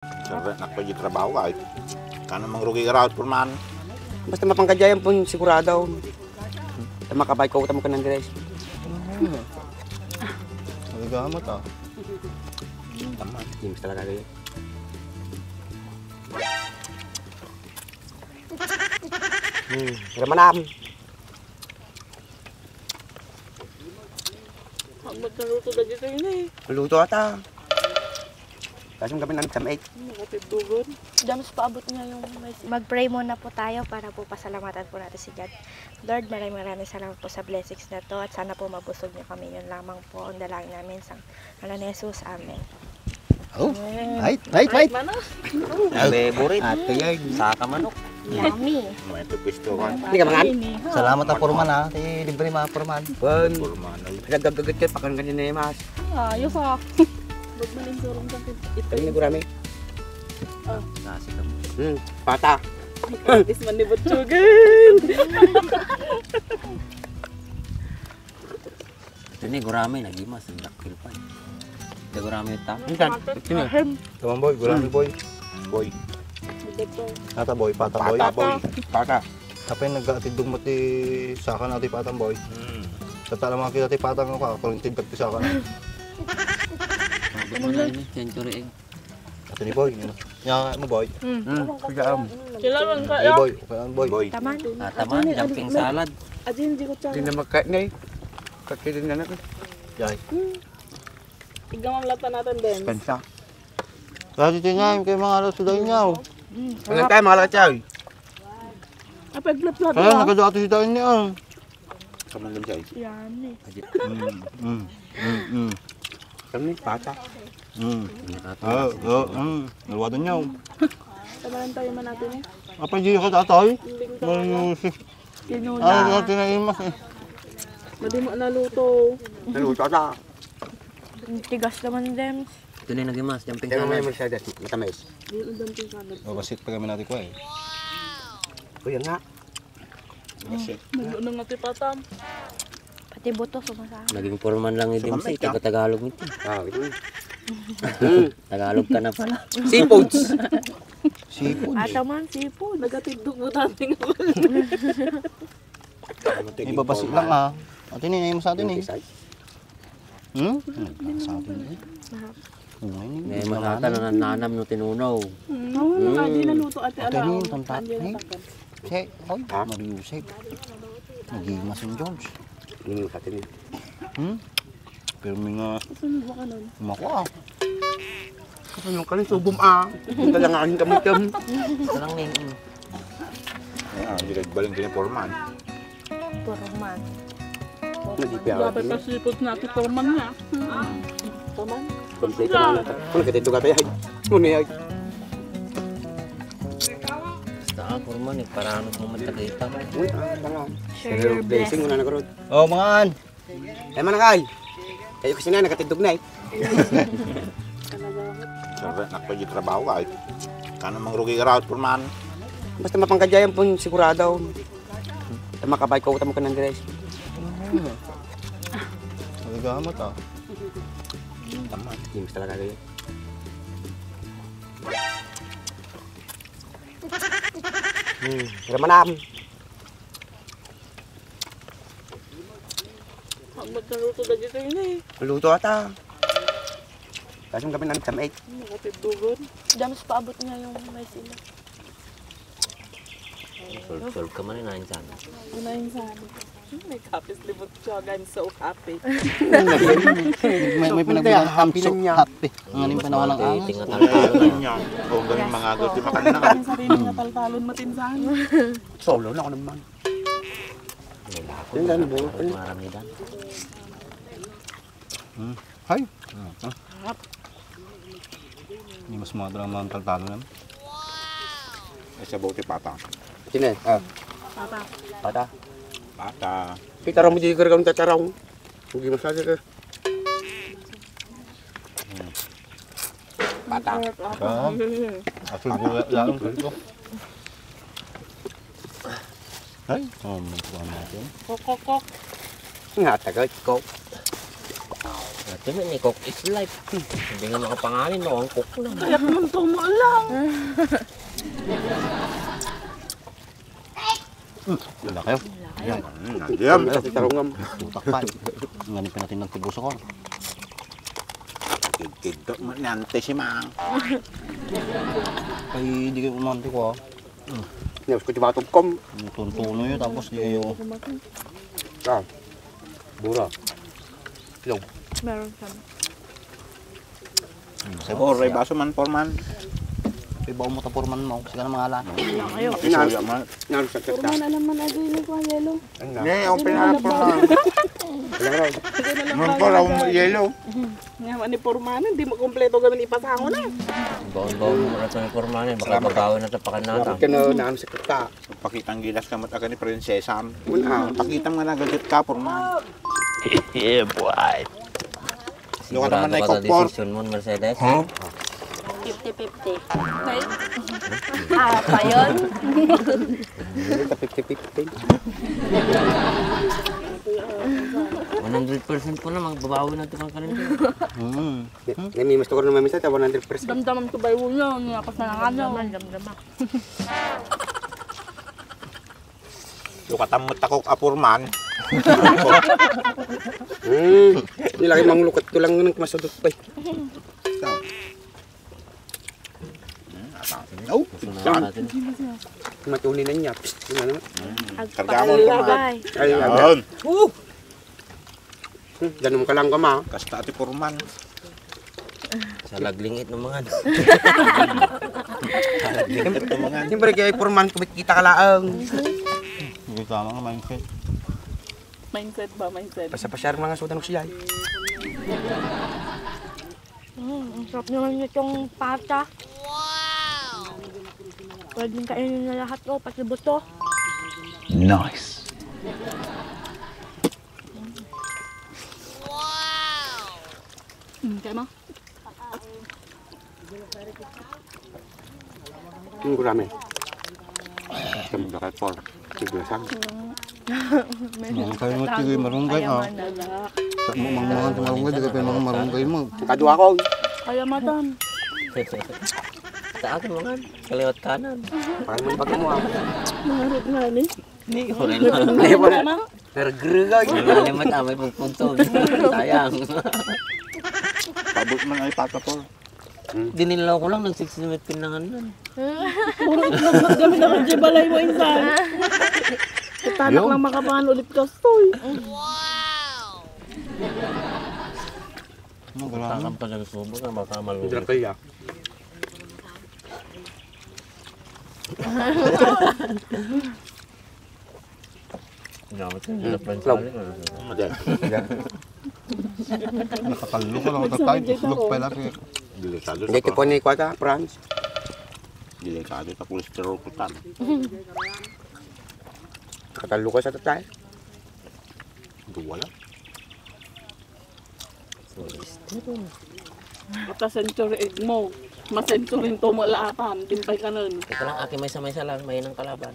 Siyempre, nakapag-trabaho ka. Kano mang rugi ka raw at purman. Basta mapangkadyayan po sigurado. Makabay ko utang mo ka ng dress. Nagagamot ah. Tama. Hindi talaga kayo. Ramanam. Magkaluto na dito yun eh. Luto ata. Kasi kami nang tamay. Nakatibdugan. Damas paabot niya yung message. Mag-pray muna po tayo para po pasalamatan po natin si God. Lord, maraming salamat po sa blessings na to at sana po mabusog niyo kami. Yun lamang po ang dalangin namin sa ngalan ni Jesus. Amen. Oh, right. Manos. Favorite. At kaya Saka manok. Yummy. May tupisto ka. Hindi ka mangan. Salamat na Purman ha. Libre mga Purman. Wan. Purman. Nagagagat kayo pakan ganyan na yung mas. Ayos ah. Huwag malinsurong sa ito. Kami nagurami. Nasi ka mo. Pata. Is man ni Butsugan. Ito ni gurami nagimas ang dakil pa. Ito gurami ita. Come on boy, gulami boy. Boy. Nata boy, patang boy. Pata, boy. Pata. Kapay nag-atidong mati saka natin patang boy. Sa talaman kita ti patang ako, kurintid kag ti saka na. Ano ni century egg. Ato ni boy. Nya mo boy. Kaya Kailangan ka. Hey boy, okay an boy. Boy. Taman. Taman, jumping salad. Adi hindi ko hindi tiyan. na magkain na eh. Kakilin na natin. Yay. Igamam lata natin din. Kansa. Dati tingay kay mga alas suday niyaw. Kailan tayo mga lakachay? Apag-plap-plap Kaya na. nakadati si tayo niya. Kamandam siya. Yan eh. Kami pata. Nalwado niyaw. Samahan tayo man natin eh. Apa di ka tatay? Hiling ka. Malusi. Kinuna. Ah, tinaimas eh. Madi mo naluto. Naluto ata. Tigas naman dem. Ito ni nagimas, jumping Kaya mamaya salad. masyada. Matamis. Di ang damping kanad. Babasit pa kami natin ko eh. Kuya nga. Nagluunong natin patam. Pati buto sumasama. Naging purman lang ni Dimsi, taga-Tagalog nito. Ah, ito. Tagalog ka na pala. Seafoods. Sipod eh. Ataman, sipod. Nagatibdog mo tating ako. Ibabasit lang ah. At ini mo sa atin eh. Kisay. Sa atin eh. May mahata na nananam no tinunaw. Oo, hindi naluto ate Ate alaw. ni tantat ni. Say, oy, Mariusep. Nagimas yung George. Hindi mo katin niya. Pero may nga Saan ba ka nun? kumakuha. Kasi yung kanin subom ah. Ito lang aking kamukam. Ito lang ning. Direct-baling din yung purman. Puro man. Nagipiyawat Dapat niya. pa sipot natin forman niya. Taman. Kompleto na natin. Kung katito ka tayo. Muna yan. Basta purman eh, para ano mo matagita. Uy, tanga. Share Pero your blessing blessing. muna nakarod. Oh, mga an. Eh manakay. Kayo kasi na nakatindog na eh. Siyempre, nakapag-trabaho ka. Kano mang rugi ka raw at purman. Basta mapangkadyayan po sigurado. Makabay ko utang mo ka ng dress. Nagagamot ah. Tama. Hindi talaga kayo. Ramanam. Magkaluto na dito yun eh. Luto ata. Kasi kami nang tamay. Nakatibdugan. Damas paabot niya yung message. Solve ka man eh, nain sana. Unahin sa amin. May kapis libot siya. I'm so happy. May pinagbilang happy so lang niya. happy. Ang aning panahon ng angas. Tingnan talo na. Niya. O galing mga agad di makan na. Ang sarili niya taltalon matinsahan. Solo na ako naman. Yung gano'n po. Marami dan. Hay. Hindi mas mga drama ang taltalo naman. Ay, sa bote pata. Sino eh? Ah. Pata. Pata. Pata. Kita mo di kau tatarong. Hindi masabi ka. Pata. Asul gula lang ko. Hay. Oh, magkuha natin. Kok. Nga tagal ko. Ito na, cook is life. Hindi nga makapanganin mo, ang cook lang. Kaya't naman tumulang. Wala kayo. Nandiyan. Sa tarungam. Tutak pa. Ngayon pa natin ng tibos ako. Kidkid mo nante si Mang. Ay, di kayo umante ko ah. Niyos ko diba kom. Tuntuno yun, tapos di kayo. Ah. Bura. Meron kami. Oray baso man porman. Ibaw mo tapurman mo, kasi ka na mga ala. Kayo. Isuya man. Niyos sa Puro na naman ado yun ko yelo. Hindi, ang pinapurman. Wala raw. Mga paraw yellow. Nga ni Porman, hindi mo kompleto gawin ipasango na. Bawon-bawon mo na ito ng pormanin, baka bagawin na tapakan natin. Bakit ka na naam sa kata? Pakitang gilas ka mataga ni Prinsesa. Una. Pakita mo na gadget ka porman. Luka Sigurado naman na ka sa ikopor. decision mo, Mercedes. 50-50. Ah, pa yun? Sa 50-50. 100% po na, magbabawi na ito kang kanina. Namimas ko na mamimas na 100%. Damdaman ko ba yun yun? Niyakos na lang ano. Damdamak. Luka tamot ako apurman. Nilaki mang lukat ko lang ng masudot pa eh. Oh, Susunod natin. Matuli na niya. Psst, yun na naman. karga mo porman. Ay, Ayun. ganun ka lang ka ma. Kasta ati porman. Sa laglingit ng mga. Siyempre kaya purman kumikita ka laang. Hindi tama nga mindset. Mindset ba? Mindset. Pasapasyar mga sudan ko siya. Ang sarap naman itong pata. Pwedeng kainin na lahat ko, pati buto. Kaya mo? Yung gurame. Kamu dapat por. Siglasan. Ang kayo mo tigay marunggay ah. Sa mo mga marunggay, di ka pa mga marunggay mo. Kadua ko. Kaya matan. Sa akin mga, kaliwat kanan. Parang man bagay mo ah. Mangarot nga ni. Hindi ko rin na. Ay, wala. Kaya mo? Nergrega. Nalimat may pagpuntog. Sayang. Pabot man ay patapor. Dinilaw ko lang, nagsisimit pinangan nun. Puro itlog na kami naman dyan balay mo insan. Tanak lang makapahan ulit kastoy. Ano gano'n? Takam pa ng subo na baka Dra malulog. kaya. Gamit ko yung pansali. Nakakalo ko lang ito tayo. Slug pa lang. Delikado Hindi sa ko po ni kwata, Franz. Delikado sa kolesterol ko tan. Katalo ka sa tatay. Wala. Mata century egg mo. Masenturin to mo laatan. Timpay ka nun. Ito lang, aking may sa lang, may ng kalaban.